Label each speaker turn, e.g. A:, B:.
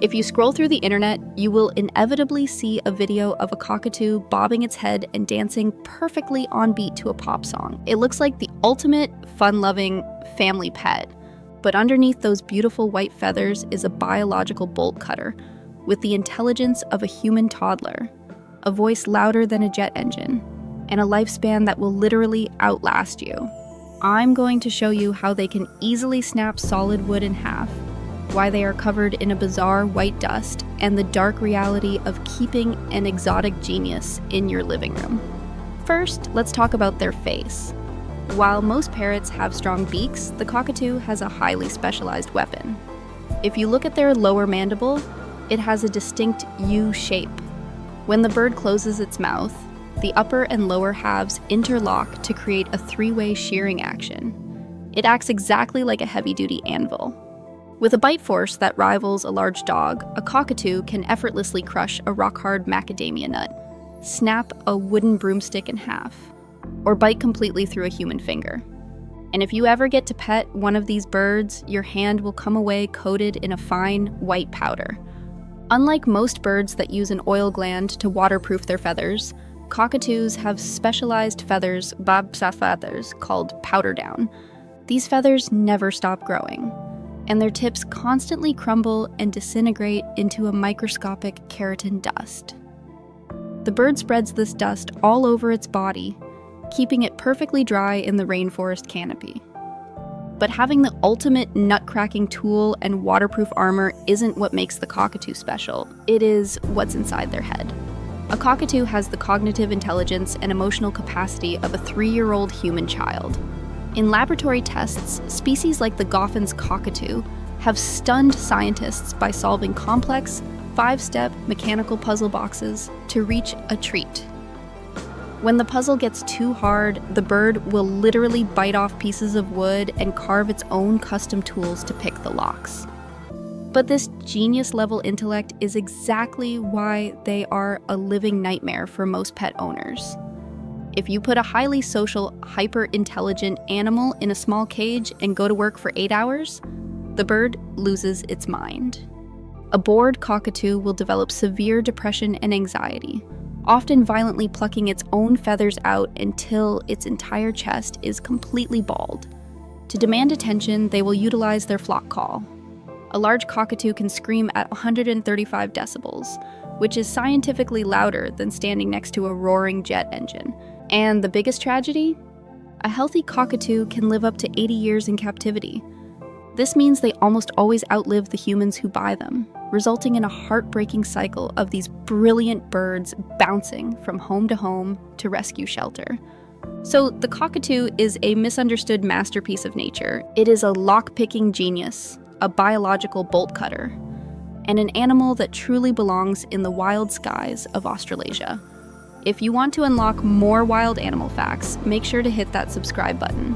A: If you scroll through the internet, you will inevitably see a video of a cockatoo bobbing its head and dancing perfectly on beat to a pop song. It looks like the ultimate fun-loving family pet, but underneath those beautiful white feathers is a biological bolt cutter with the intelligence of a human toddler, a voice louder than a jet engine, and a lifespan that will literally outlast you. I'm going to show you how they can easily snap solid wood in half, why they are covered in a bizarre white dust, and the dark reality of keeping an exotic genius in your living room. First, let's talk about their face. While most parrots have strong beaks, the cockatoo has a highly specialized weapon. If you look at their lower mandible, it has a distinct U shape. When the bird closes its mouth, the upper and lower halves interlock to create a three-way shearing action. It acts exactly like a heavy-duty anvil. With a bite force that rivals a large dog, a cockatoo can effortlessly crush a rock-hard macadamia nut, snap a wooden broomstick in half, or bite completely through a human finger. And if you ever get to pet one of these birds, your hand will come away coated in a fine, white powder. Unlike most birds that use an oil gland to waterproof their feathers, cockatoos have specialized feathers, feathers, called powder down. These feathers never stop growing, and their tips constantly crumble and disintegrate into a microscopic keratin dust. The bird spreads this dust all over its body, keeping it perfectly dry in the rainforest canopy. But having the ultimate nut-cracking tool and waterproof armor isn't what makes the cockatoo special. It is what's inside their head. A cockatoo has the cognitive intelligence and emotional capacity of a 3-year-old human child. In laboratory tests, species like the Goffin's cockatoo have stunned scientists by solving complex, 5-step mechanical puzzle boxes to reach a treat. When the puzzle gets too hard, the bird will literally bite off pieces of wood and carve its own custom tools to pick the locks. But this genius-level intellect is exactly why they are a living nightmare for most pet owners. If you put a highly social, hyper-intelligent animal in a small cage and go to work for 8 hours, the bird loses its mind. A bored cockatoo will develop severe depression and anxiety, often violently plucking its own feathers out until its entire chest is completely bald. To demand attention, they will utilize their flock call. A large cockatoo can scream at 135 decibels, which is scientifically louder than standing next to a roaring jet engine. And the biggest tragedy? A healthy cockatoo can live up to 80 years in captivity. This means they almost always outlive the humans who buy them, resulting in a heartbreaking cycle of these brilliant birds bouncing from home to rescue shelter. So the cockatoo is a misunderstood masterpiece of nature. It is a lock-picking genius, a biological bolt cutter, and an animal that truly belongs in the wild skies of Australasia. If you want to unlock more wild animal facts, make sure to hit that subscribe button.